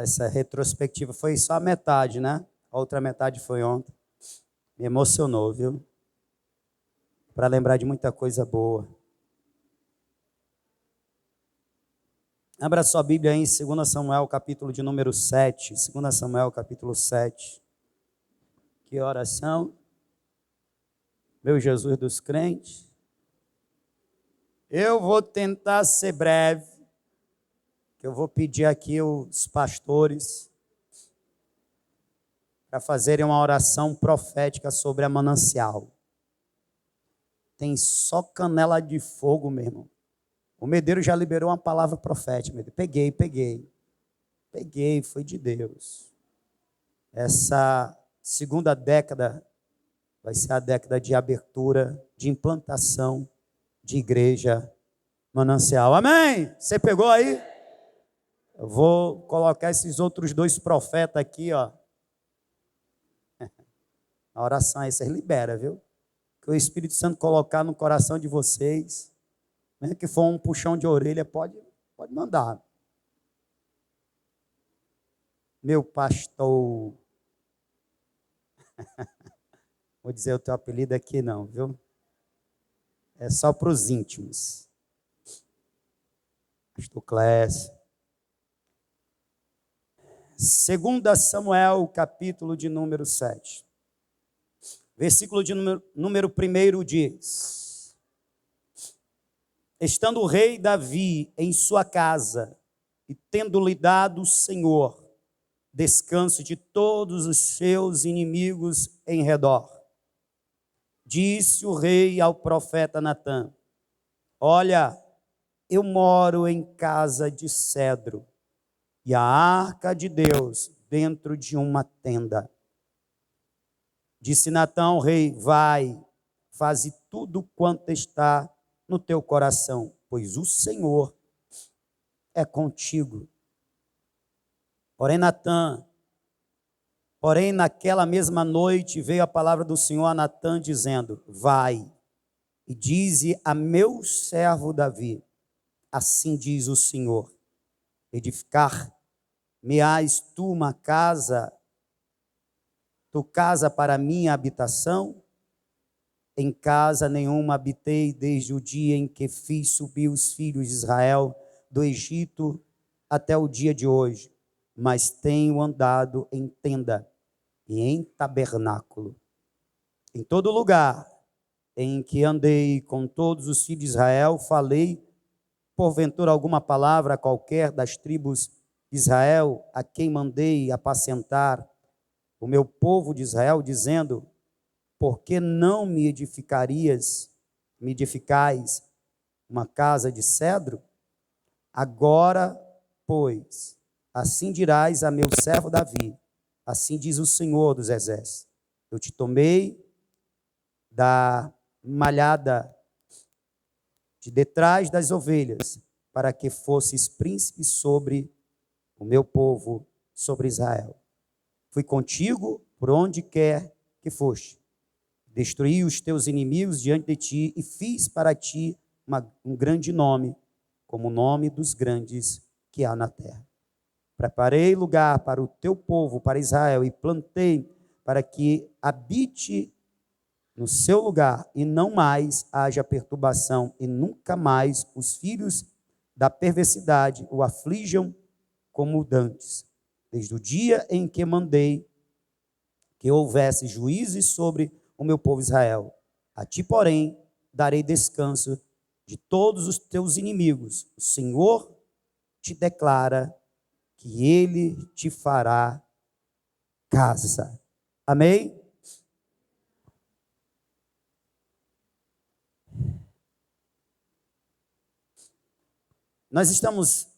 Essa retrospectiva foi só a metade, né? A outra metade foi ontem. Me emocionou, viu? Para lembrar de muita coisa boa. Abra sua Bíblia aí em 2 Samuel, capítulo de número 7. 2 Samuel, capítulo 7. Que oração. Meu Jesus dos crentes. Eu vou tentar ser breve. Que eu vou pedir aqui os pastores para fazerem uma oração profética sobre a manancial. Tem só canela de fogo, meu irmão. O Medeiro já liberou uma palavra profética. Peguei, foi de Deus. Essa segunda década vai ser a década de abertura, de implantação de igreja manancial. Amém? Você pegou aí? Eu vou colocar esses outros dois profetas aqui, ó. A oração aí vocês liberam, viu? Que o Espírito Santo colocar no coração de vocês, né, que for um puxão de orelha, pode mandar. Meu pastor. Vou dizer o teu apelido aqui não, viu? É só para os íntimos. Pastor Clécio. 2 Samuel, capítulo de número 7. Versículo de número 1 diz: Estando o rei Davi em sua casa, e tendo-lhe dado o Senhor descanso de todos os seus inimigos em redor, disse o rei ao profeta Natã: Olha, eu moro em casa de cedro, e a arca de Deus dentro de uma tenda. Disse Natã ao rei: Vai, faze tudo quanto está no teu coração, pois o Senhor é contigo. Porém, naquela mesma noite veio a palavra do Senhor a Natã, dizendo: Vai e dize a meu servo Davi: Assim diz o Senhor: edificar-me-ás tu uma casa, tu casa para minha habitação? Em casa nenhuma habitei desde o dia em que fiz subir os filhos de Israel do Egito até o dia de hoje, mas tenho andado em tenda e em tabernáculo. Em todo lugar em que andei com todos os filhos de Israel, falei porventura alguma palavra qualquer das tribos de Israel, a quem mandei apacentar o meu povo de Israel, dizendo: Por que não me edificais uma casa de cedro? Agora, pois, assim dirás a meu servo Davi: Assim diz o Senhor dos Exércitos: Eu te tomei da malhada de detrás das ovelhas, para que fosses príncipe sobre o meu povo, sobre Israel. Fui contigo por onde quer que foste. Destruí os teus inimigos diante de ti e fiz para ti um grande nome, como o nome dos grandes que há na terra. Preparei lugar para o teu povo, para Israel, e plantei para que habite no seu lugar, e não mais haja perturbação, e nunca mais os filhos da perversidade o aflijam como dantes, desde o dia em que mandei que houvesse juízes sobre o meu povo Israel. A ti, porém, darei descanso de todos os teus inimigos. O Senhor te declara que ele te fará casa. Amém? Nós estamos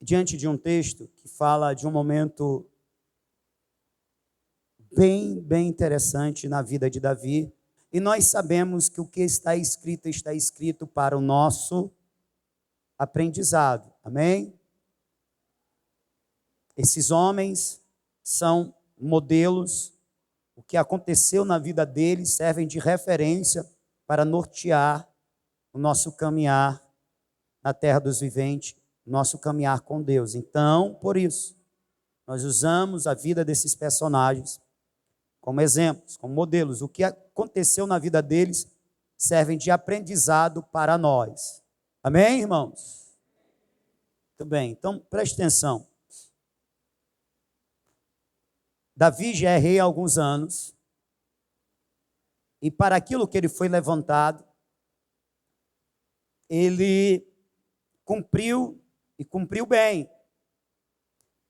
diante de um texto que fala de um momento bem interessante na vida de Davi, e nós sabemos que o que está escrito para o nosso aprendizado. Amém? Esses homens são modelos, o que aconteceu na vida deles servem de referência para nortear o nosso caminhar na terra dos viventes, nosso caminhar com Deus. Então, por isso, nós usamos a vida desses personagens como exemplos, como modelos. O que aconteceu na vida deles servem de aprendizado para nós. Amém, irmãos? Muito bem, então preste atenção. Davi já é rei há alguns anos, e para aquilo que ele foi levantado, ele cumpriu e cumpriu bem,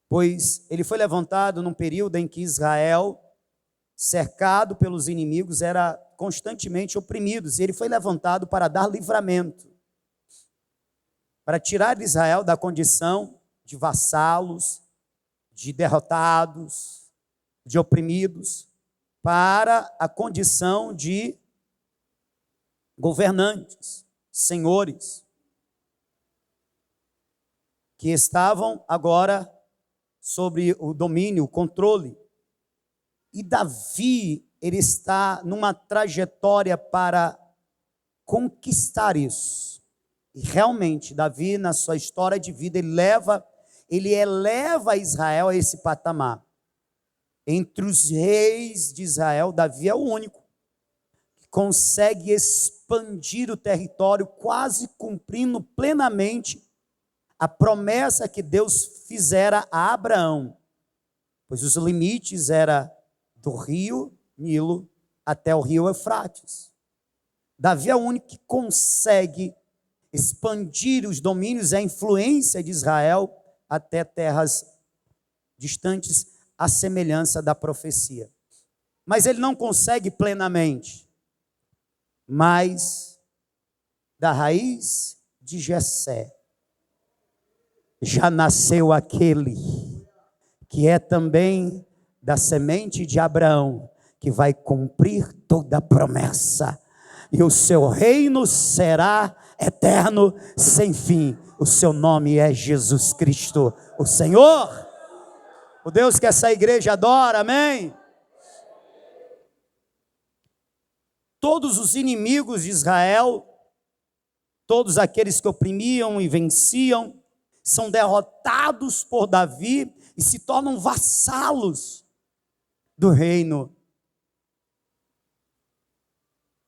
pois ele foi levantado num período em que Israel, cercado pelos inimigos, era constantemente oprimidos, e ele foi levantado para dar livramento, para tirar Israel da condição de vassalos, de derrotados, de oprimidos, para a condição de governantes, senhores, que estavam agora sobre o domínio, o controle. E Davi, ele está numa trajetória para conquistar isso. E realmente, Davi, na sua história de vida, ele eleva Israel a esse patamar. Entre os reis de Israel, Davi é o único que consegue expandir o território, quase cumprindo plenamente a promessa que Deus fizera a Abraão, pois os limites eram do rio Nilo até o rio Eufrates. Davi é o único que consegue expandir os domínios e a influência de Israel até terras distantes, à semelhança da profecia. Mas ele não consegue plenamente. Mas da raiz de Jessé já nasceu aquele que é também da semente de Abraão, que vai cumprir toda a promessa. E o seu reino será eterno, sem fim. O seu nome é Jesus Cristo, o Senhor. O Deus que essa igreja adora, amém? Todos os inimigos de Israel, todos aqueles que oprimiam e venciam, são derrotados por Davi e se tornam vassalos do reino.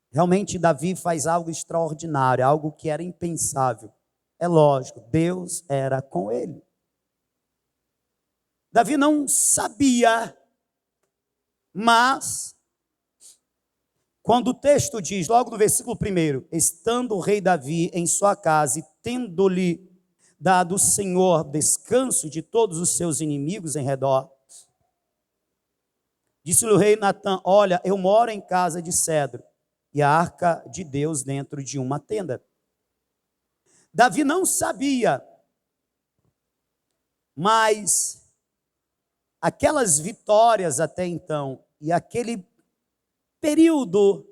Realmente Davi faz algo extraordinário, algo que era impensável. É lógico, Deus era com ele. Davi não sabia, mas quando o texto diz, logo no versículo 1, estando o rei Davi em sua casa e tendo-lhe dado o Senhor descanso de todos os seus inimigos em redor, disse-lhe o rei Natã, olha, eu moro em casa de cedro e a arca de Deus dentro de uma tenda. Davi não sabia, mas aquelas vitórias até então e aquele período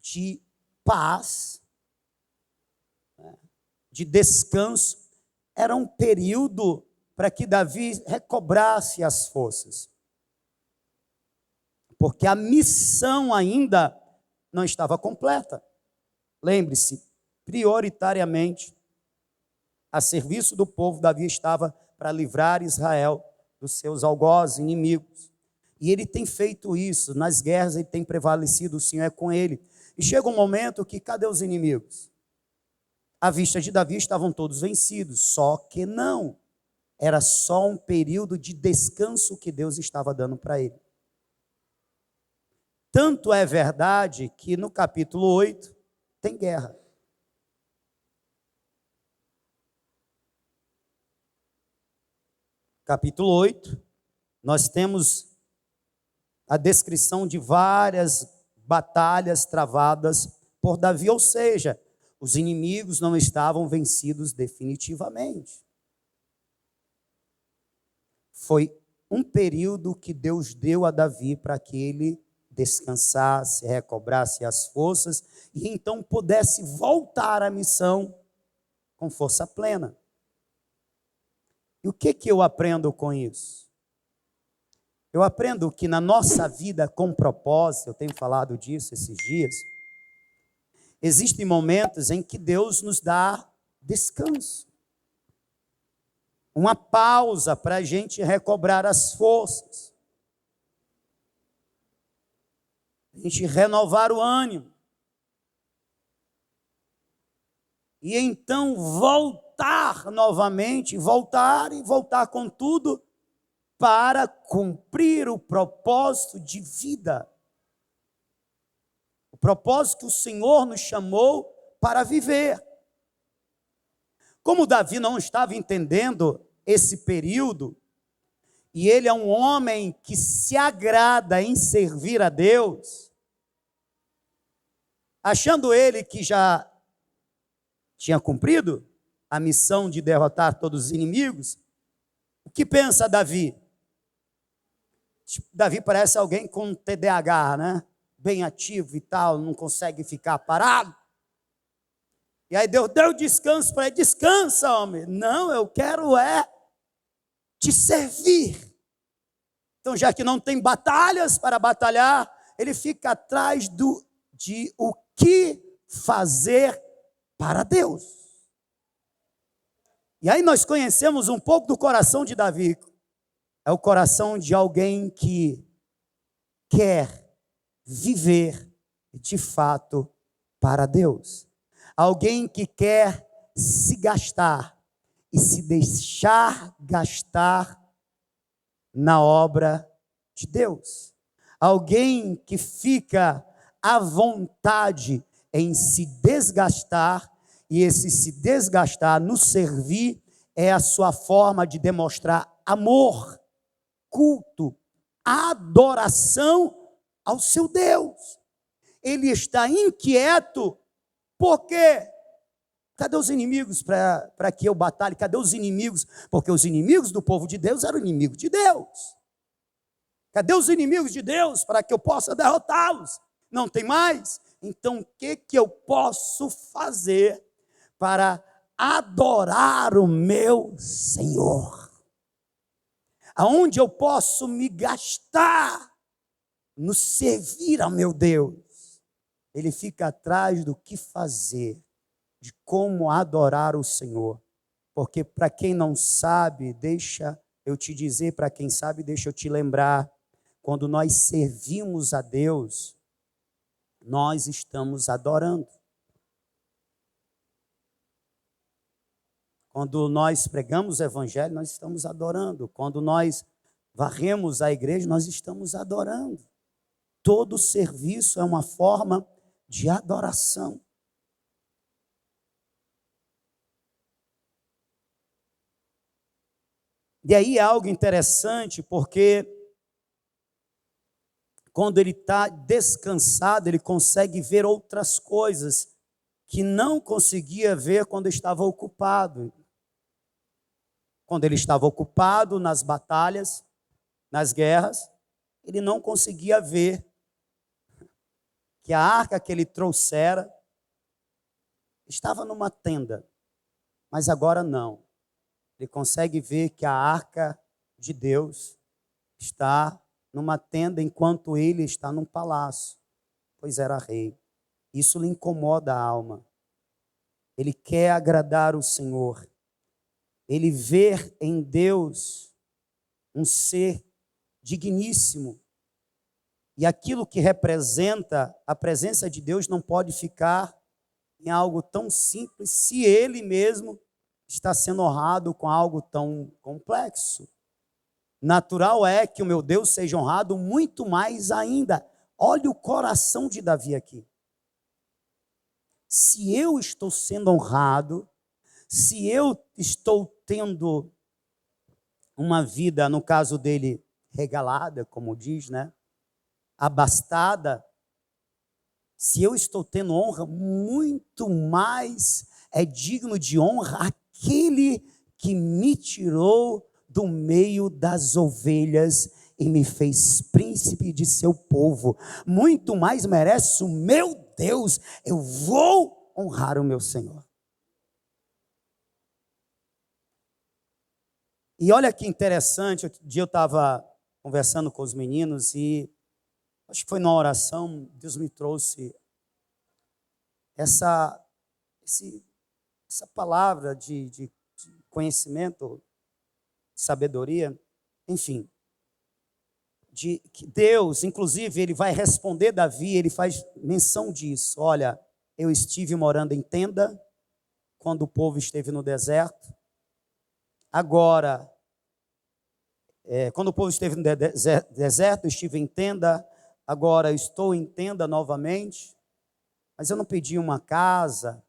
de paz, de descanso, era um período para que Davi recobrasse as forças. Porque a missão ainda não estava completa. Lembre-se, prioritariamente, a serviço do povo, Davi estava para livrar Israel dos seus algozes inimigos. E ele tem feito isso, nas guerras ele tem prevalecido, o Senhor é com ele. E chega um momento que, cadê os inimigos? À vista de Davi estavam todos vencidos, só que não. Era só um período de descanso que Deus estava dando para ele. Tanto é verdade que no capítulo 8 tem guerra. Capítulo 8, nós temos a descrição de várias batalhas travadas por Davi, ou seja, os inimigos não estavam vencidos definitivamente. Foi um período que Deus deu a Davi para que ele descansasse, recobrasse as forças e então pudesse voltar à missão com força plena. E o que eu aprendo com isso? Eu aprendo que na nossa vida com propósito, eu tenho falado disso esses dias, existem momentos em que Deus nos dá descanso. uma pausa para a gente recobrar as forças, a gente renovar o ânimo, e então voltar novamente, voltar e voltar com tudo para cumprir o propósito de vida. O propósito que o Senhor nos chamou para viver. Como Davi não estava entendendo esse período, e ele é um homem que se agrada em servir a Deus, achando ele que já tinha cumprido a missão de derrotar todos os inimigos, o que pensa Davi? Davi parece alguém com TDAH, né? Bem ativo e tal, não consegue ficar parado. E aí Deus deu descanso para ele. Descansa, homem. Não, eu quero te servir. Então, já que não tem batalhas para batalhar, ele fica atrás de o que fazer para Deus. E aí nós conhecemos um pouco do coração de Davi. É o coração de alguém que quer viver de fato para Deus. Alguém que quer se gastar e se deixar gastar na obra de Deus. Alguém que fica à vontade em se desgastar, e esse se desgastar no servir é a sua forma de demonstrar amor, culto, adoração ao seu Deus. Ele está inquieto, porque cadê os inimigos para que eu batalhe? Cadê os inimigos? Porque os inimigos do povo de Deus eram inimigos de Deus. Cadê os inimigos de Deus para que eu possa derrotá-los? Não tem mais? Então o que eu posso fazer para adorar o meu Senhor? Aonde eu posso me gastar no servir ao meu Deus? Ele fica atrás do que fazer, de como adorar o Senhor. Porque para quem não sabe, deixa eu te dizer, para quem sabe, deixa eu te lembrar, quando nós servimos a Deus, nós estamos adorando. Quando nós pregamos o evangelho, nós estamos adorando. Quando nós varremos a igreja, nós estamos adorando. Todo serviço é uma forma de adoração. E aí é algo interessante, porque quando ele está descansado, ele consegue ver outras coisas que não conseguia ver quando estava ocupado. Quando ele estava ocupado nas batalhas, nas guerras, ele não conseguia ver que a arca que ele trouxera estava numa tenda, mas agora não. Ele consegue ver que a arca de Deus está numa tenda enquanto ele está num palácio, pois era rei. Isso lhe incomoda a alma. Ele quer agradar o Senhor. Ele vê em Deus um ser digníssimo. E aquilo que representa a presença de Deus não pode ficar em algo tão simples se ele mesmo está sendo honrado com algo tão complexo. Natural é que o meu Deus seja honrado muito mais ainda. Olha o coração de Davi aqui. Se eu estou sendo honrado, se eu estou tendo uma vida, no caso dele, regalada, como diz, né? Abastada, se eu estou tendo honra, muito mais é digno de honra aquele que me tirou do meio das ovelhas e me fez príncipe de seu povo. Muito mais merece o meu Deus. Eu vou honrar o meu Senhor. E olha que interessante, outro dia eu estava conversando com os meninos e acho que foi numa oração, Deus me trouxe essa palavra de conhecimento sabedoria, enfim, de que Deus, inclusive, ele vai responder Davi, ele faz menção disso. Olha, eu estive morando em tenda quando o povo esteve no deserto. Agora, quando o povo esteve no deserto, eu estive em tenda. Agora eu estou em tenda novamente. Mas eu não pedi uma casa.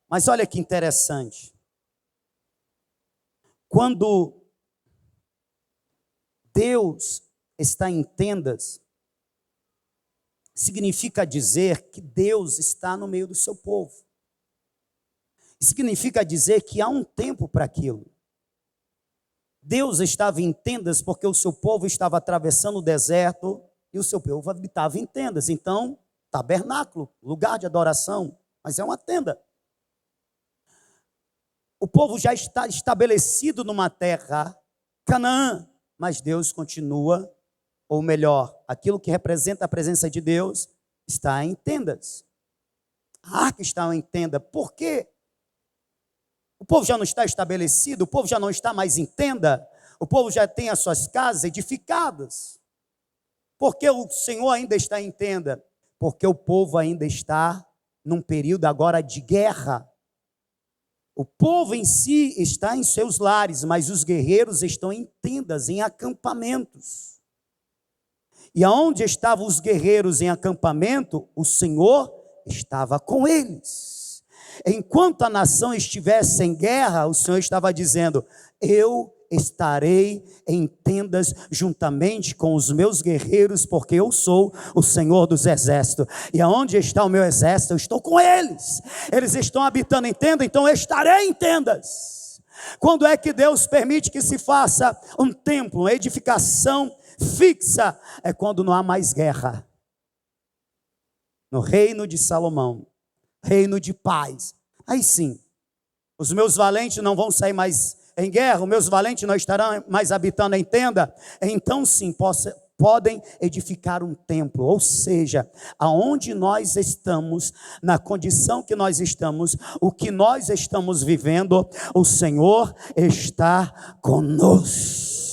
Mas olha que interessante. Quando Deus está em tendas, significa dizer que Deus está no meio do seu povo. Significa dizer que há um tempo para aquilo. Deus estava em tendas porque o seu povo estava atravessando o deserto e o seu povo habitava em tendas. Então, tabernáculo, lugar de adoração, mas é uma tenda. O povo já está estabelecido numa terra, Canaã, mas Deus continua, ou melhor, aquilo que representa a presença de Deus está em tendas. A arca está em tenda. Por quê? O povo já não está estabelecido, o povo já não está mais em tenda, o povo já tem as suas casas edificadas. Por que o Senhor ainda está em tenda? Porque o povo ainda está num período agora de guerra. O povo em si está em seus lares, mas os guerreiros estão em tendas, em acampamentos. E aonde estavam os guerreiros em acampamento, o Senhor estava com eles. Enquanto a nação estivesse em guerra, o Senhor estava dizendo: eu estarei em tendas juntamente com os meus guerreiros, porque eu sou o Senhor dos exércitos. E aonde está o meu exército, eu estou com eles. Eles estão habitando em tenda, então eu estarei em tendas. Quando é que Deus permite que se faça um templo, uma edificação fixa? É quando não há mais guerra. No reino de Salomão, reino de paz, aí sim, os meus valentes não vão sair mais em guerra, os meus valentes não estarão mais habitando em tenda, então sim, podem edificar um templo, ou seja, aonde nós estamos, na condição que nós estamos, o que nós estamos vivendo, o Senhor está conosco.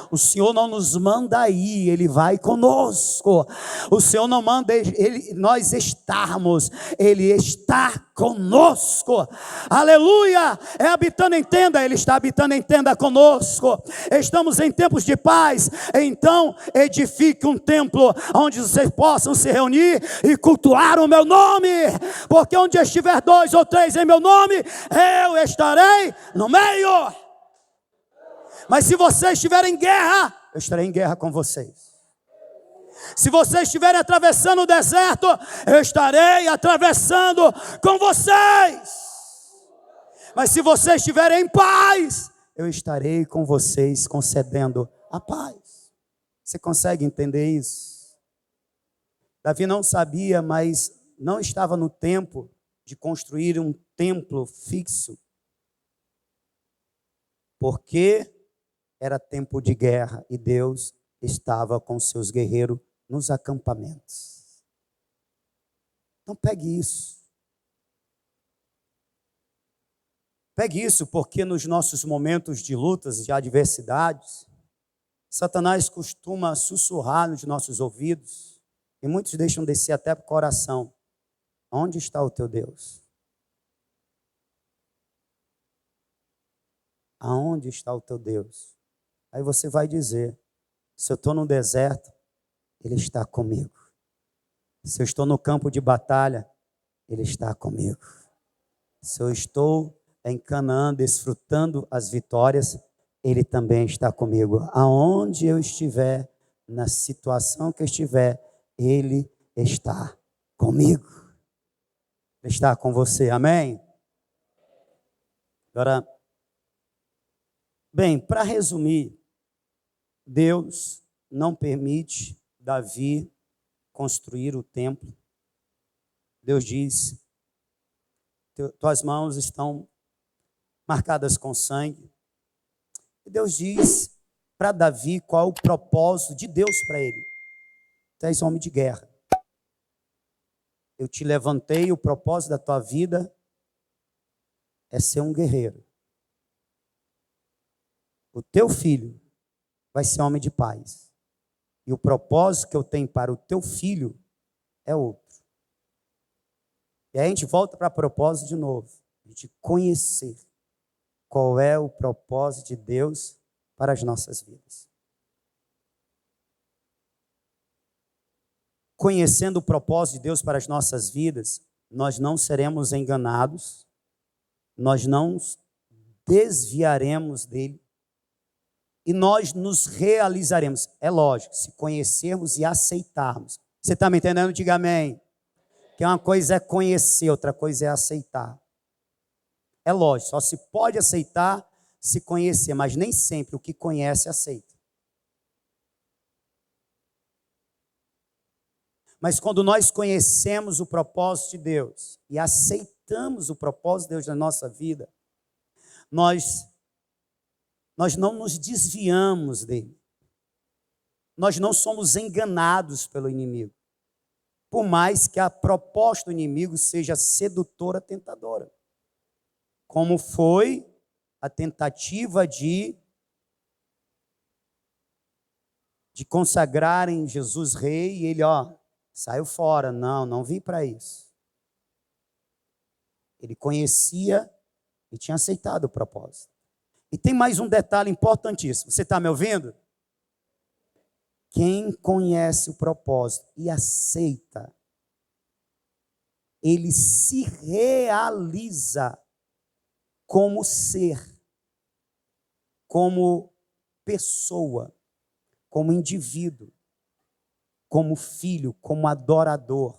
O Senhor não nos manda ir, Ele vai conosco. O Senhor não manda nós estarmos, Ele está conosco. Aleluia! É habitando em tenda, Ele está habitando em tenda conosco. Estamos em tempos de paz, então edifique um templo onde vocês possam se reunir e cultuar o meu nome, porque onde estiver 2 ou 3 em meu nome, eu estarei no meio. Mas se vocês estiverem em guerra, eu estarei em guerra com vocês. Se vocês estiverem atravessando o deserto, eu estarei atravessando com vocês. Mas se vocês estiverem em paz, eu estarei com vocês concedendo a paz. Você consegue entender isso? Davi não sabia, mas não estava no tempo de construir um templo fixo. Porque era tempo de guerra e Deus estava com seus guerreiros nos acampamentos. Então pegue isso. Pegue isso, porque nos nossos momentos de lutas, de adversidades, Satanás costuma sussurrar nos nossos ouvidos, e muitos deixam descer até para o coração: onde está o teu Deus? Aonde está o teu Deus? Aí você vai dizer: se eu estou no deserto, Ele está comigo. Se eu estou no campo de batalha, Ele está comigo. Se eu estou em Canaã desfrutando as vitórias, Ele também está comigo. Aonde eu estiver, na situação que eu estiver, Ele está comigo. Ele está com você, amém? Agora, bem, para resumir, Deus não permite Davi construir o templo. Deus diz: tuas mãos estão marcadas com sangue. E Deus diz para Davi qual é o propósito de Deus para ele. Tu és homem de guerra. Eu te levantei, o propósito da tua vida é ser um guerreiro. O teu filho vai ser homem de paz. E o propósito que eu tenho para o teu filho é outro. E aí a gente volta para propósito de novo. A gente conhecer qual é o propósito de Deus para as nossas vidas. Conhecendo o propósito de Deus para as nossas vidas, nós não seremos enganados, nós não desviaremos dele e nós nos realizaremos. É lógico, se conhecermos e aceitarmos. Você está me entendendo? Diga amém. Que uma coisa é conhecer, outra coisa é aceitar. É lógico, só se pode aceitar se conhecer, mas nem sempre o que conhece aceita. Mas quando nós conhecemos o propósito de Deus e aceitamos o propósito de Deus na nossa vida, nós não nos desviamos dele. Nós não somos enganados pelo inimigo. Por mais que a proposta do inimigo seja sedutora, tentadora. Como foi a tentativa de consagrarem Jesus rei e ele, saiu fora. Não vim para isso. Ele conhecia e tinha aceitado o propósito. E tem mais um detalhe importantíssimo. Você está me ouvindo? Quem conhece o propósito e aceita, ele se realiza como ser, como pessoa, como indivíduo, como filho, como adorador.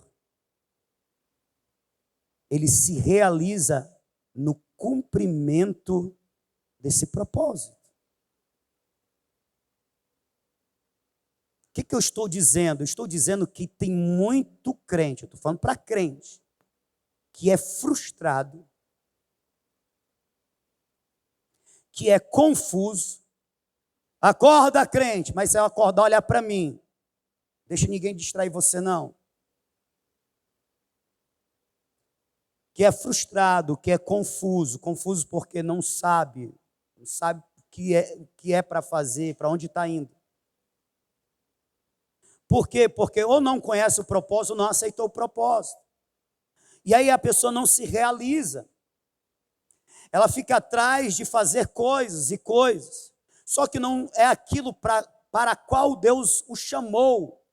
Ele se realiza no cumprimento desse propósito. O que eu estou dizendo? Eu estou dizendo que tem muito crente, eu estou falando para crente, que é frustrado, que é confuso. Acorda, crente, mas se eu acordar, olha para mim. Deixa ninguém distrair você, não. Que é frustrado, que é confuso porque não sabe o que é para fazer, para onde está indo. Por quê? Porque ou não conhece o propósito, ou não aceitou o propósito. E aí a pessoa não se realiza. Ela fica atrás de fazer coisas e coisas. Só que não é aquilo para qual Deus o chamou.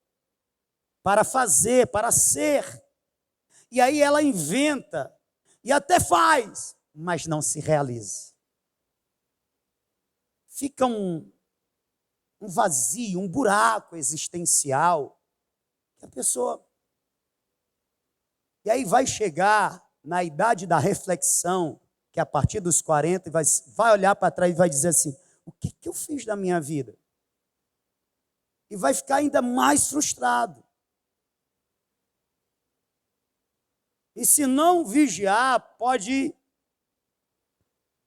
Para fazer, para ser. E aí ela inventa. E até faz, mas não se realiza. Fica um vazio, um buraco existencial. Que a pessoa... E aí vai chegar na idade da reflexão, que é a partir dos 40, vai olhar para trás e vai dizer assim, o que eu fiz da minha vida? E vai ficar ainda mais frustrado. E se não vigiar, pode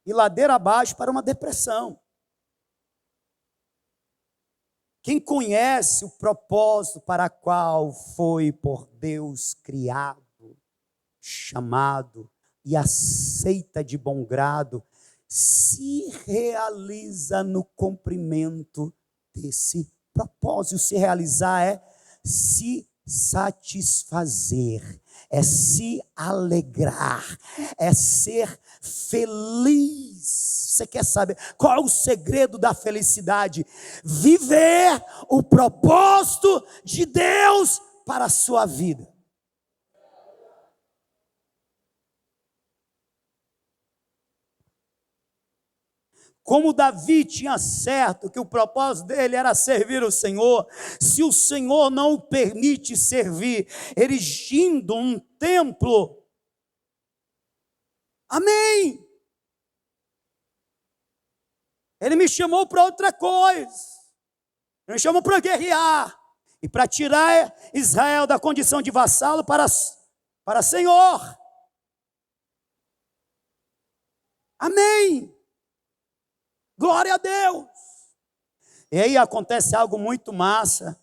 ir ladeira abaixo para uma depressão. Quem conhece o propósito para qual foi por Deus criado, chamado e aceita de bom grado, se realiza no cumprimento desse propósito. Se realizar é se satisfazer, é se alegrar, é ser feliz. Você quer saber qual é o segredo da felicidade? Viver o propósito de Deus para a sua vida. Como Davi tinha certo que o propósito dele era servir o Senhor, se o Senhor não o permite servir, erigindo um templo, amém. Ele me chamou para outra coisa, ele me chamou para guerrear, e para tirar Israel da condição de vassalo para Senhor, amém. Glória a Deus. E aí acontece algo muito massa.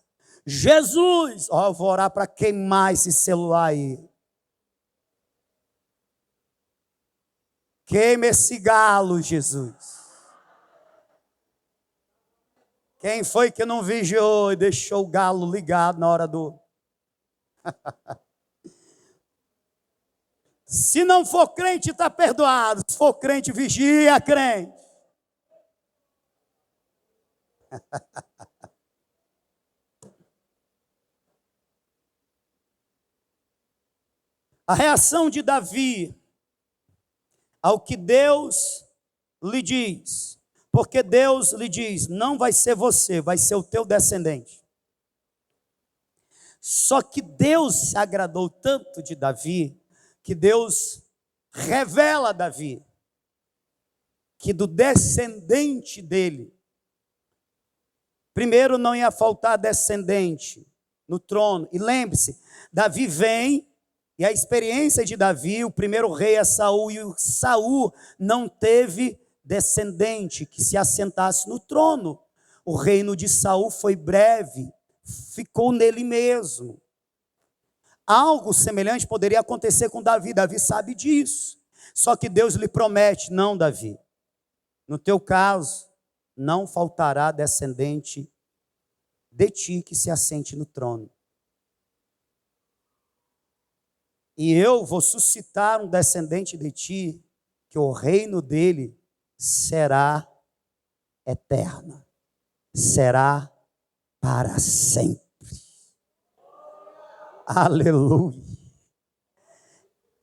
Jesus, eu vou orar para queimar esse celular aí. Queima esse galo, Jesus. Quem foi que não vigiou e deixou o galo ligado na hora do... Se não for crente, está perdoado. Se for crente, vigia, crente. A reação de Davi ao que Deus lhe diz, porque Deus lhe diz, não vai ser você, vai ser o teu descendente. Só que Deus se agradou tanto de Davi, que Deus revela a Davi, que do descendente dele, primeiro não ia faltar descendente no trono. E lembre-se, Davi vem, e a experiência de Davi, o primeiro rei é Saul, e o Saul não teve descendente que se assentasse no trono. O reino de Saul foi breve, ficou nele mesmo. Algo semelhante poderia acontecer com Davi, Davi sabe disso. Só que Deus lhe promete, não, Davi, no teu caso, não faltará descendente de ti que se assente no trono. E eu vou suscitar um descendente de ti, que o reino dele será eterno, será para sempre. Aleluia.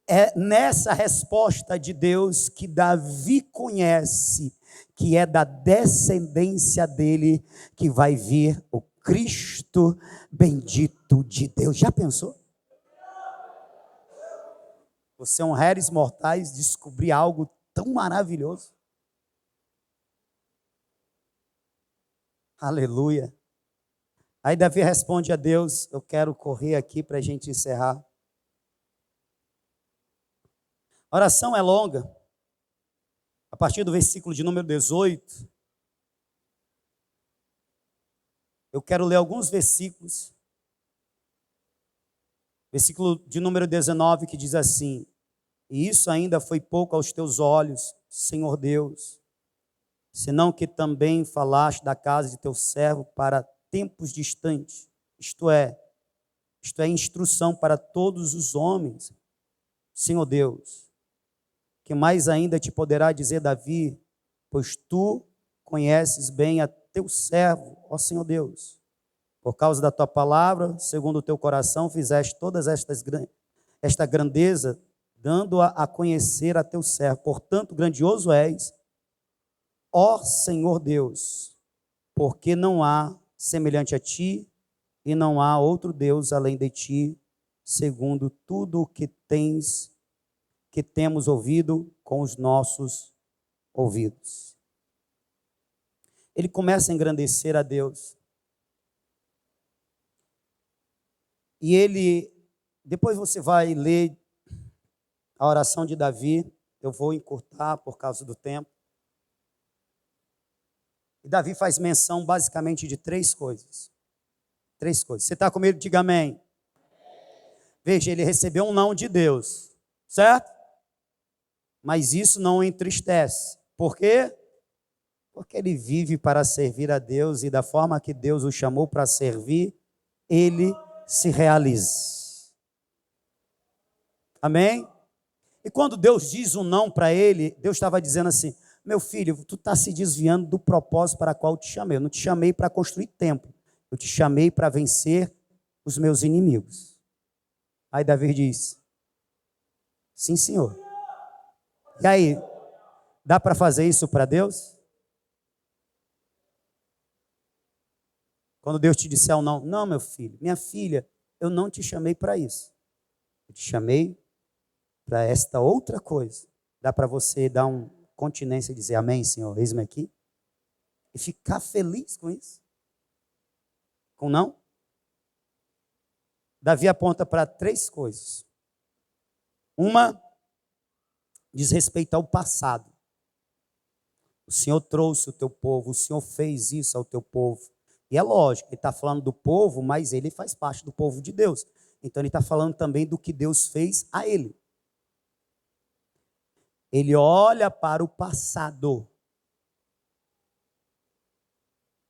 É nessa resposta de Deus que Davi conhece que é da descendência dele que vai vir o Cristo bendito de Deus. Já pensou? Você é um réis mortais descobrir algo tão maravilhoso. Aleluia. Aí Davi responde a Deus, eu quero correr aqui para a gente encerrar. A oração é longa. A partir do versículo de número 18, eu quero ler alguns versículos. Versículo de número 19, que diz assim: e isso ainda foi pouco aos teus olhos, Senhor Deus, senão que também falaste da casa de teu servo para tempos distantes, isto é instrução para todos os homens. Senhor Deus, que mais ainda te poderá dizer Davi, pois tu conheces bem a teu servo, ó Senhor Deus, por causa da tua palavra, segundo o teu coração, fizeste todas esta grandeza, dando-a a conhecer a teu servo. Portanto, grandioso és, ó Senhor Deus, porque não há semelhante a ti, e não há outro Deus além de ti, segundo tudo o que temos ouvido com os nossos ouvidos. Ele começa a engrandecer a Deus. E ele, depois você vai ler a oração de Davi, eu vou encurtar por causa do tempo. E Davi faz menção basicamente de três coisas. Três coisas. Você está comigo? Diga amém. Veja, ele recebeu um não de Deus, certo? Mas isso não o entristece. Por quê? Porque ele vive para servir a Deus e da forma que Deus o chamou para servir, ele se realiza. Amém? E quando Deus diz um não para ele, Deus estava dizendo assim: meu filho, tu está se desviando do propósito para o qual eu te chamei. Eu não te chamei para construir templo. Eu te chamei para vencer os meus inimigos. Aí Davi diz: sim, Senhor. E aí, dá para fazer isso para Deus? Quando Deus te disser um não, não, meu filho, minha filha, eu não te chamei para isso. Eu te chamei para esta outra coisa. Dá para você dar uma continência e dizer amém, Senhor, eis-me aqui? E ficar feliz com isso? Com não? Davi aponta para três coisas. Uma diz respeito ao passado. O Senhor trouxe o teu povo, o Senhor fez isso ao teu povo. E é lógico, ele está falando do povo, mas ele faz parte do povo de Deus. Então ele está falando também do que Deus fez a ele. Ele olha para o passado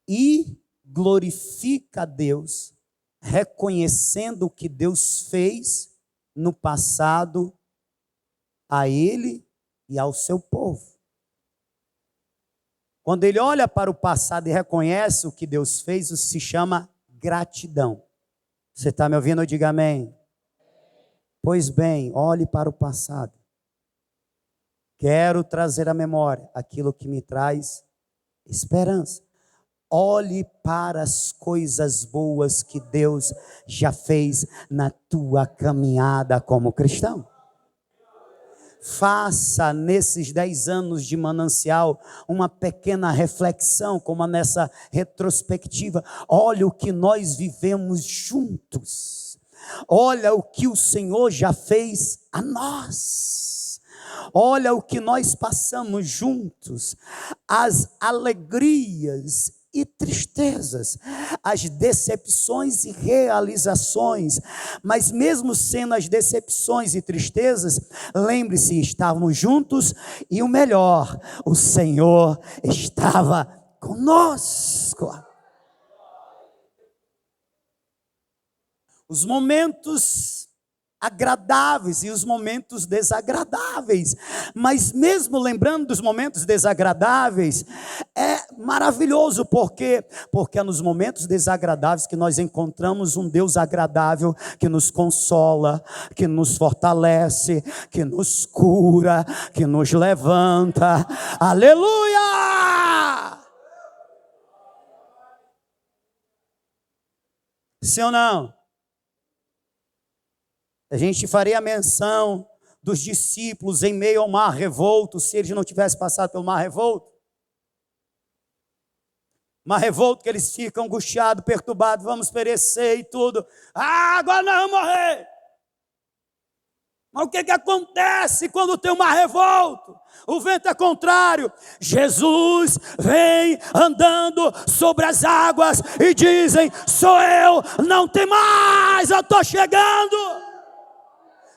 e glorifica a Deus, reconhecendo o que Deus fez no passado a ele e ao seu povo. Quando ele olha para o passado e reconhece o que Deus fez, isso se chama gratidão. Você está me ouvindo? Diga amém. Pois bem, olhe para o passado. Quero trazer à memória aquilo que me traz esperança. Olhe para as coisas boas que Deus já fez na tua caminhada como cristão. Faça nesses 10 anos de manancial uma pequena reflexão, como nessa retrospectiva. Olha o que nós vivemos juntos. Olha o que o Senhor já fez a nós. Olha o que nós passamos juntos, as alegrias e tristezas, as decepções e realizações, mas mesmo sendo as decepções e tristezas, lembre-se, estávamos juntos e o melhor, o Senhor estava conosco. Os momentos agradáveis e os momentos desagradáveis, mas mesmo lembrando dos momentos desagradáveis, é maravilhoso, porque é nos momentos desagradáveis que nós encontramos um Deus agradável, que nos consola, que nos fortalece, que nos cura, que nos levanta, aleluia! Sim ou não? A gente faria a menção dos discípulos em meio ao mar revolto, se eles não tivessem passado pelo mar revolto. Mar revolto que eles ficam angustiados, perturbados, vamos perecer e tudo. Agora nós vamos morrer. Mas o que acontece quando tem um mar revolto? O vento é contrário. Jesus vem andando sobre as águas e dizem, sou eu, não tem mais, eu estou chegando.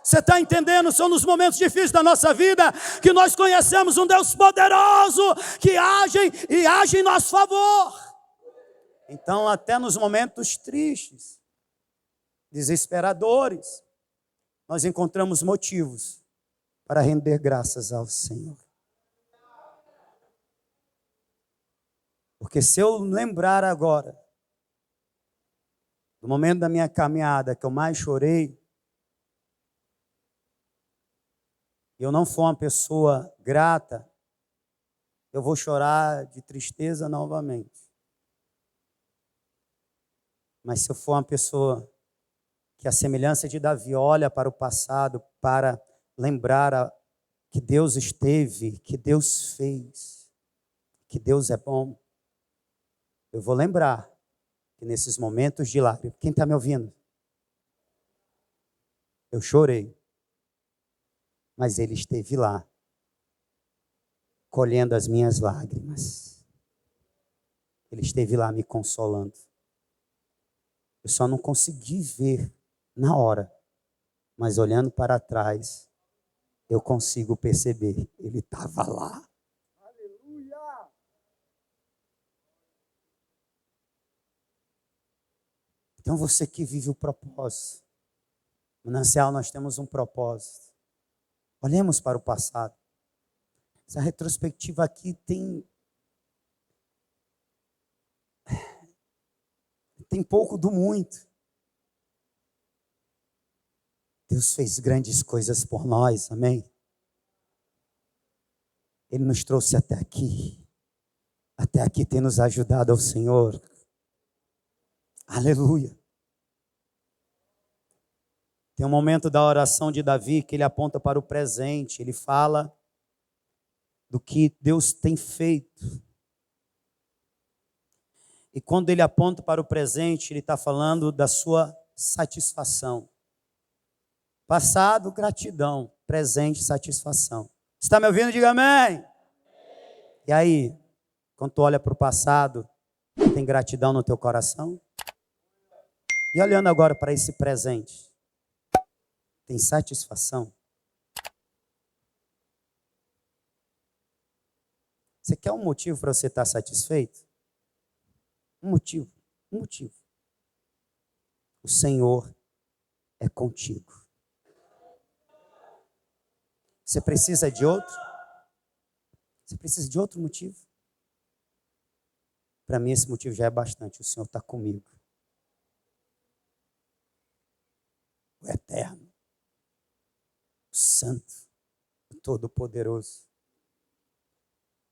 Você está entendendo? São nos momentos difíceis da nossa vida que nós conhecemos um Deus poderoso que age em nosso favor. Então, até nos momentos tristes, desesperadores, nós encontramos motivos para render graças ao Senhor. Porque se eu lembrar agora do momento da minha caminhada que eu mais chorei, e eu não for uma pessoa grata, eu vou chorar de tristeza novamente. Mas se eu for uma pessoa que a semelhança de Davi olha para o passado, para lembrar que Deus esteve, que Deus fez, que Deus é bom, eu vou lembrar que nesses momentos de lágrimas, quem está me ouvindo? Eu chorei. Mas Ele esteve lá, colhendo as minhas lágrimas. Ele esteve lá me consolando. Eu só não consegui ver na hora, mas olhando para trás, eu consigo perceber, Ele estava lá. Aleluia! Então você que vive o propósito, no Manancial nós temos um propósito. Olhemos para o passado. Essa retrospectiva aqui tem pouco do muito. Deus fez grandes coisas por nós, amém? Ele nos trouxe até aqui. Até aqui tem nos ajudado ao Senhor. Aleluia. Tem um momento da oração de Davi que ele aponta para o presente. Ele fala do que Deus tem feito. E quando ele aponta para o presente, ele está falando da sua satisfação. Passado, gratidão. Presente, satisfação. Você está me ouvindo? Diga amém. E aí, quando tu olha para o passado, tem gratidão no teu coração? E olhando agora para esse presente, tem satisfação? Você quer um motivo para você estar satisfeito? Um motivo. O Senhor é contigo. Você precisa de outro? Você precisa de outro motivo? Para mim esse motivo já é bastante. O Senhor está comigo. O Eterno, o Santo, o Todo-Poderoso.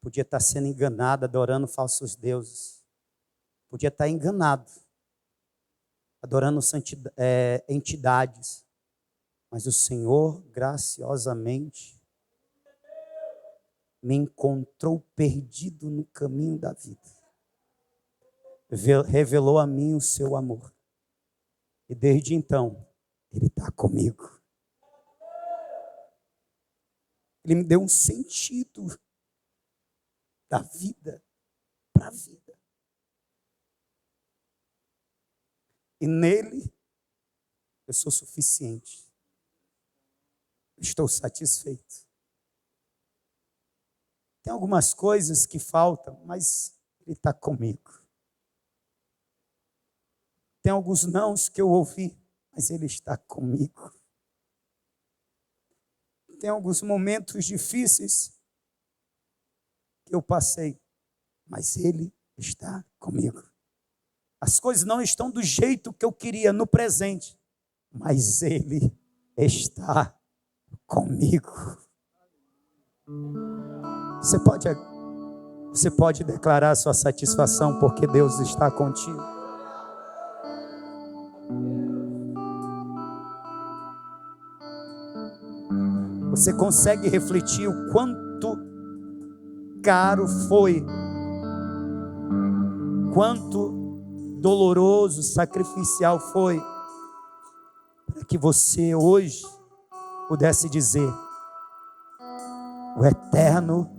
Podia estar sendo enganado, adorando falsos deuses. Podia estar enganado, adorando entidades. Mas o Senhor, graciosamente, me encontrou perdido no caminho da vida. Revelou a mim o seu amor. E desde então, Ele está comigo. Ele me deu um sentido da vida para a vida. E nele, eu sou suficiente. Estou satisfeito. Tem algumas coisas que faltam, mas Ele está comigo. Tem alguns nãos que eu ouvi, mas Ele está comigo. Tem alguns momentos difíceis que eu passei, mas Ele está comigo. As coisas não estão do jeito que eu queria no presente, mas Ele está comigo. Você pode declarar sua satisfação porque Deus está contigo. Você consegue refletir o quanto caro foi, quanto doloroso, sacrificial foi, para que você hoje pudesse dizer: o Eterno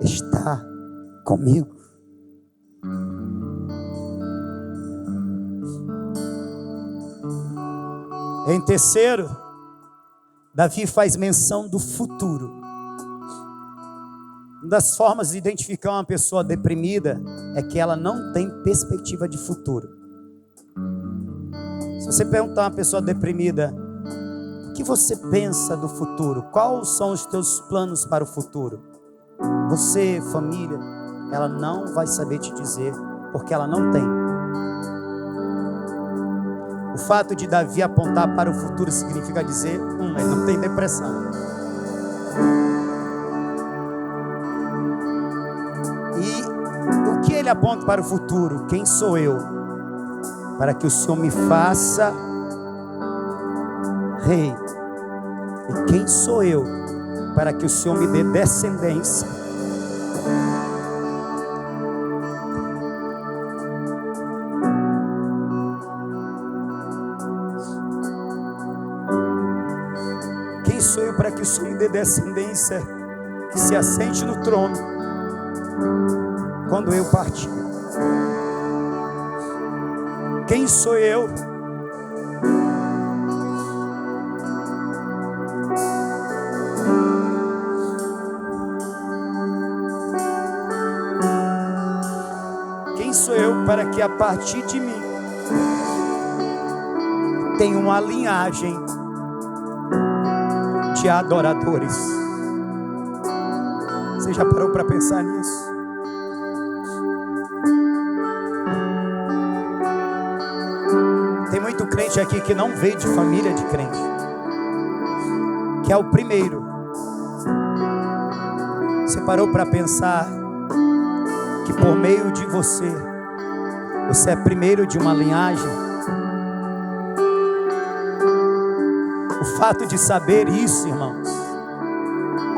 está comigo. Em terceiro, Davi faz menção do futuro. Uma das formas de identificar uma pessoa deprimida é que ela não tem perspectiva de futuro. Se você perguntar a uma pessoa deprimida: o que você pensa do futuro? Quais são os teus planos para o futuro? Você, família, ela não vai saber te dizer, porque ela não tem. O fato de Davi apontar para o futuro significa dizer, ele não tem depressão. E o que ele aponta para o futuro? Quem sou eu? Para que o Senhor me faça rei. E quem sou eu? Para que o Senhor me dê descendência. Quem sou eu para que o Senhor me dê descendência que se assente no trono quando eu partir? Quem sou eu? Quem sou eu para que a partir de mim tenha uma linhagem de adoradores? Você já parou para pensar nisso? Tem muito crente aqui que não veio de família de crente, que é o primeiro. Você parou para pensar que por meio de você é primeiro de uma linhagem? O fato de saber isso, irmãos,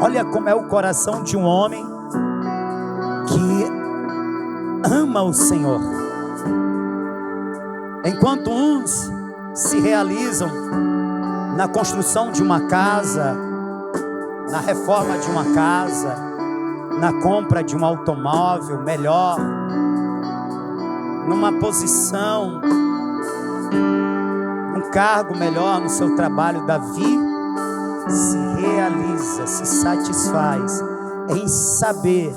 olha como é o coração de um homem que ama o Senhor. Enquanto uns se realizam na construção de uma casa, na reforma de uma casa, na compra de um automóvel melhor, numa posição, um cargo melhor no seu trabalho, Davi se realiza, se satisfaz em saber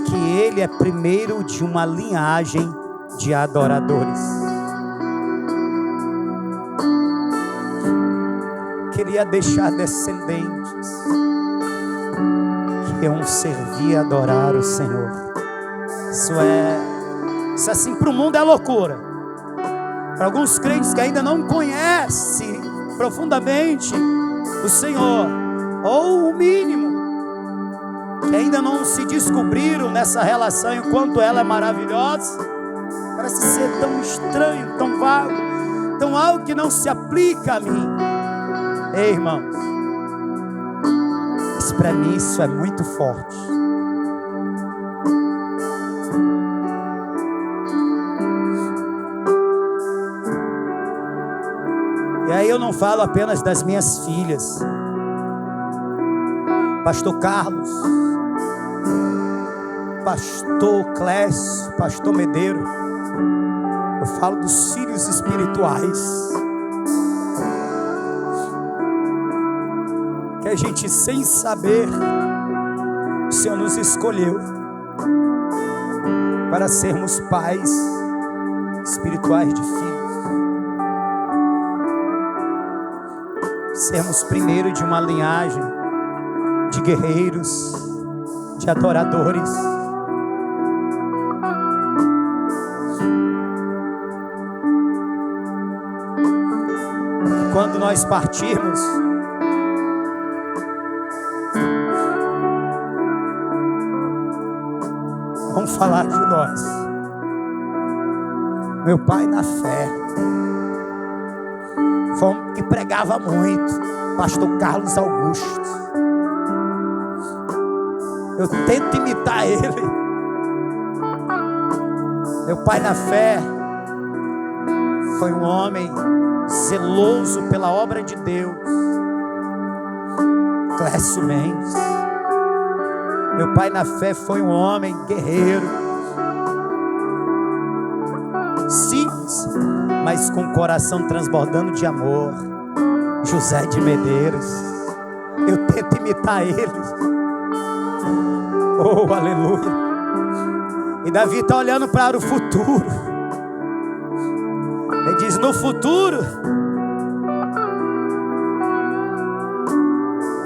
que ele é primeiro de uma linhagem de adoradores. Queria deixar descendentes que iam servir e adorar o Senhor. Isso assim para o mundo é loucura. Para alguns crentes que ainda não conhecem profundamente o Senhor, ou o mínimo, que ainda não se descobriram nessa relação, enquanto ela é maravilhosa, parece ser tão estranho, tão vago, tão algo que não se aplica a mim. Ei, irmãos, mas para mim isso é muito forte. E aí eu não falo apenas das minhas filhas, Pastor Carlos, Pastor Clécio, Pastor Medeiro. Eu falo dos filhos espirituais, que a gente, sem saber, o Senhor nos escolheu para sermos pais espirituais de filhos, sermos primeiro de uma linhagem de guerreiros, de adoradores. Quando nós partirmos, vamos falar de nós. Meu pai na fé foi um que pregava muito, Pastor Carlos Augusto. Eu tento imitar ele. Meu pai na fé foi um homem zeloso pela obra de Deus. Clécio Mendes. Meu pai na fé foi um homem guerreiro, simples, mas com o coração transbordando de amor. José de Medeiros. Eu tento imitar ele. Oh, aleluia. E Davi está olhando para o futuro. Ele diz: no futuro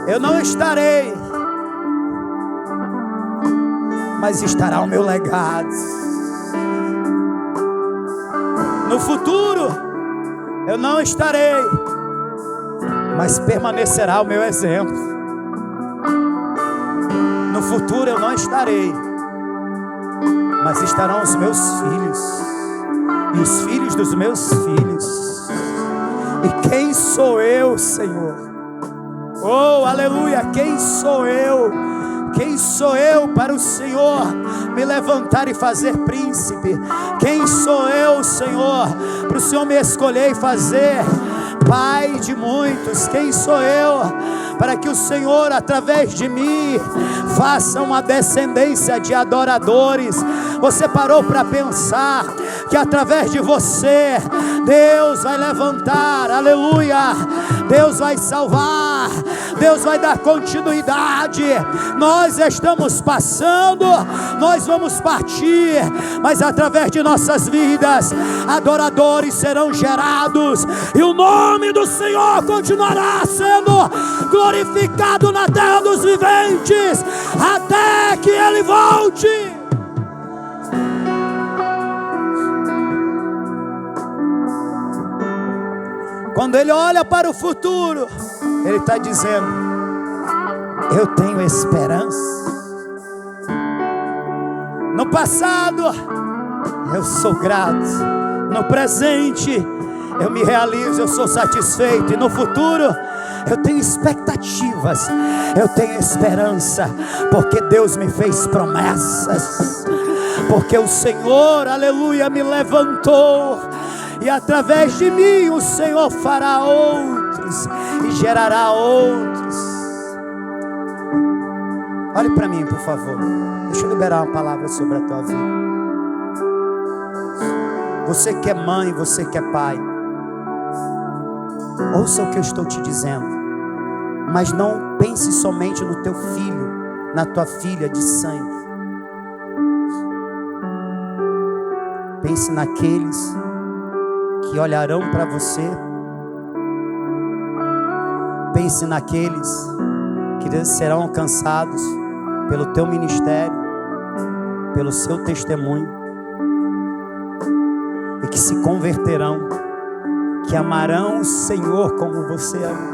eu não estarei, mas estará o meu legado. No futuro eu não estarei, mas permanecerá o meu exemplo. No futuro eu não estarei, mas estarão os meus filhos e os filhos dos meus filhos. E quem sou eu, Senhor? Oh, aleluia! Quem sou eu? Quem sou eu para o Senhor me levantar e fazer príncipe? Quem sou eu, Senhor, para o Senhor me escolher e fazer pai de muitos? Quem sou eu para que o Senhor, através de mim, faça uma descendência de adoradores? Você parou para pensar que através de você Deus vai levantar, aleluia, Deus vai salvar, Deus vai dar continuidade. Nós estamos passando, nós vamos partir, mas através de nossas vidas adoradores serão gerados, e o nome do Senhor continuará sendo glorificado na terra dos viventes até que Ele volte. Quando Ele olha para o futuro, Ele está dizendo: eu tenho esperança. No passado eu sou grato, no presente eu me realizo, eu sou satisfeito, e no futuro eu tenho expectativas, eu tenho esperança, porque Deus me fez promessas, porque o Senhor, aleluia, me levantou, e através de mim o Senhor fará outros e gerará outros. Olhe para mim, por favor. Deixa eu liberar uma palavra sobre a tua vida. Você que é mãe, você que é pai, ouça o que eu estou te dizendo, mas não pense somente no teu filho, na tua filha de sangue. Pense naqueles que olharão para você. Pense naqueles que serão alcançados pelo teu ministério, pelo seu testemunho, e que se converterão, que amarão o Senhor como você ama,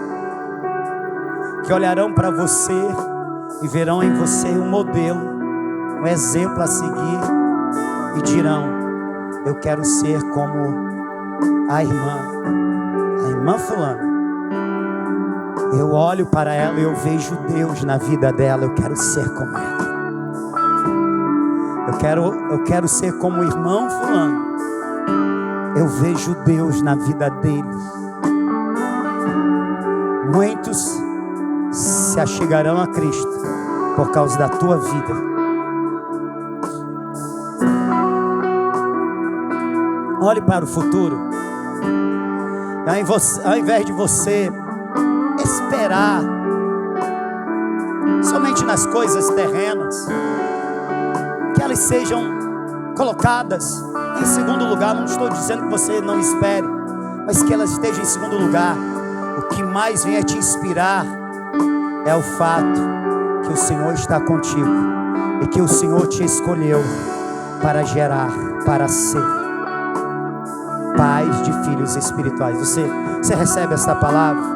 que olharão para você e verão em você um modelo, um exemplo a seguir, e dirão: eu quero ser como a irmã fulana. Eu olho para ela e eu vejo Deus na vida dela, eu quero ser como ela. Eu quero ser como o irmão fulano. Eu vejo Deus na vida dele. Muitos se achegarão a Cristo por causa da tua vida. Olhe para o futuro. Ao invés de você esperar somente nas coisas terrenas, que elas sejam colocadas em segundo lugar. Não estou dizendo que você não espere, mas que elas estejam em segundo lugar. O que mais vem a te inspirar é o fato que o Senhor está contigo e que o Senhor te escolheu para gerar, para ser pais de filhos espirituais. Você recebe esta palavra?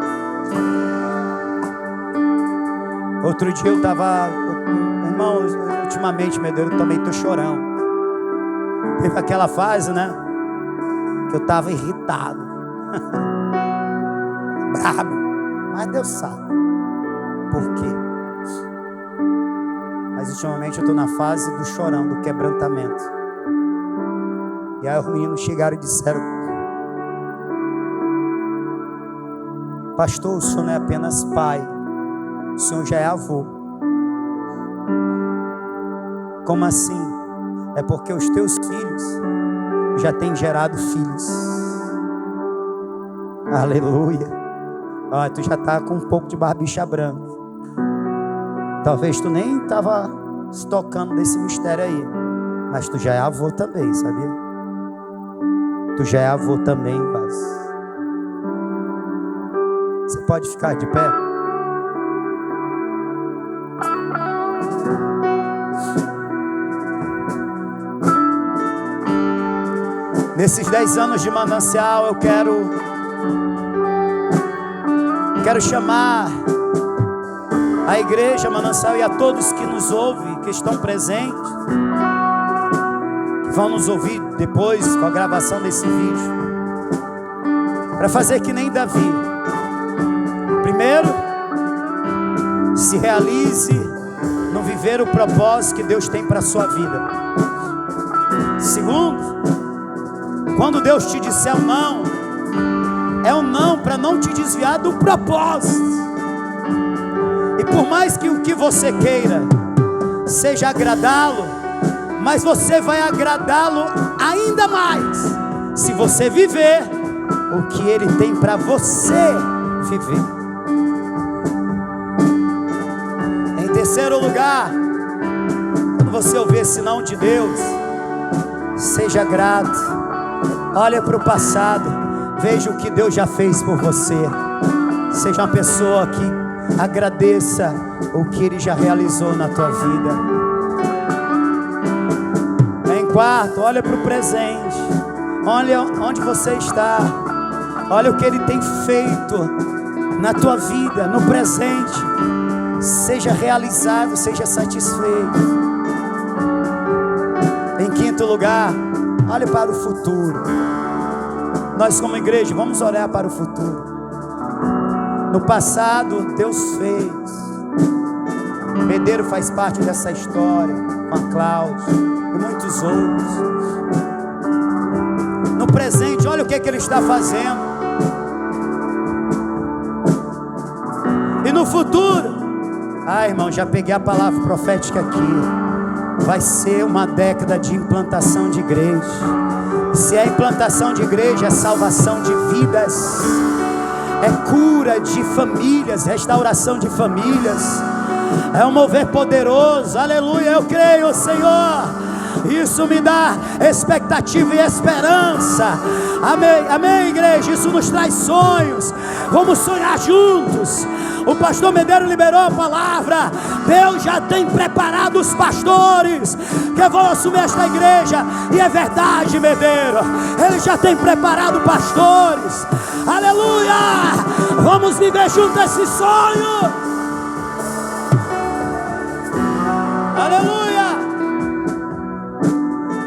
Outro dia eu estava, irmão, ultimamente, meu Deus, eu também estou chorando. Teve aquela fase, né, que eu estava irritado, brabo, mas Deus sabe por quê. Mas ultimamente eu estou na fase do chorão, do quebrantamento. E aí os meninos chegaram e disseram: pastor, o senhor não é apenas pai, o senhor já é avô. Como assim? É porque os teus filhos já têm gerado filhos. Aleluia. Olha, tu já está com um pouco de barbicha branca. Talvez tu nem estava se tocando desse mistério aí, mas tu já é avô também, sabia? Tu já é avô também, Vaz. Você pode ficar de pé? Nesses 10 anos de Manancial, eu quero chamar a igreja Manancial e a todos que nos ouvem, que estão presentes, que vão nos ouvir depois com a gravação desse vídeo, para fazer que nem Davi. Primeiro, se realize no viver o propósito que Deus tem para a sua vida. Segundo, quando Deus te disser um não, é um não para não te desviar do propósito. E por mais que o que você queira seja agradá-lo, mas você vai agradá-lo ainda mais se você viver o que Ele tem para você viver. Em terceiro lugar, quando você ouvir esse não de Deus, seja grato. Olha para o passado, veja o que Deus já fez por você. Seja uma pessoa que agradeça o que Ele já realizou na tua vida. Em quarto, olha para o presente. Olha onde você está. Olha o que Ele tem feito na tua vida, no presente. Seja realizado, seja satisfeito. Em quinto lugar, olhe para o futuro. Nós como igreja vamos olhar para o futuro. No passado Deus fez. Medeiro faz parte dessa história, com a Cláudia e muitos outros. No presente, olha o que Ele está fazendo. E no futuro, irmão, já peguei a palavra profética aqui. Vai ser uma década de implantação de igreja. Se é implantação de igreja, é salvação de vidas, é cura de famílias, restauração de famílias, é um mover poderoso. Aleluia, eu creio, Senhor. Isso me dá expectativa e esperança. Amém, amém, igreja. Isso nos traz sonhos. Vamos sonhar juntos. O pastor Medeiro liberou a palavra. Deus já tem preparado os pastores que vão assumir esta igreja. E é verdade, Medeiro. Ele já tem preparado pastores. Aleluia! Vamos viver juntos esse sonho. Aleluia!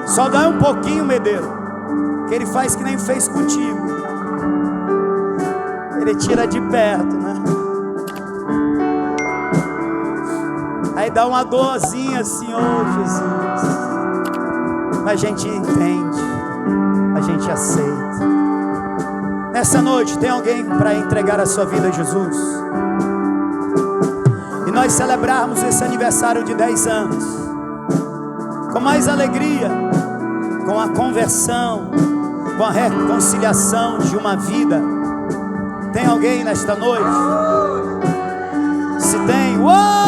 Só dá um pouquinho, Medeiro, que ele faz que nem fez contigo. Ele tira de perto, né? Aí dá uma dorzinha assim, oh Jesus. Mas a gente entende, a gente aceita. Nessa noite tem alguém para entregar a sua vida a Jesus? E nós celebrarmos esse aniversário de 10 anos com mais alegria, com a conversão, com a reconciliação de uma vida. Tem alguém nesta noite? Se tem, uou!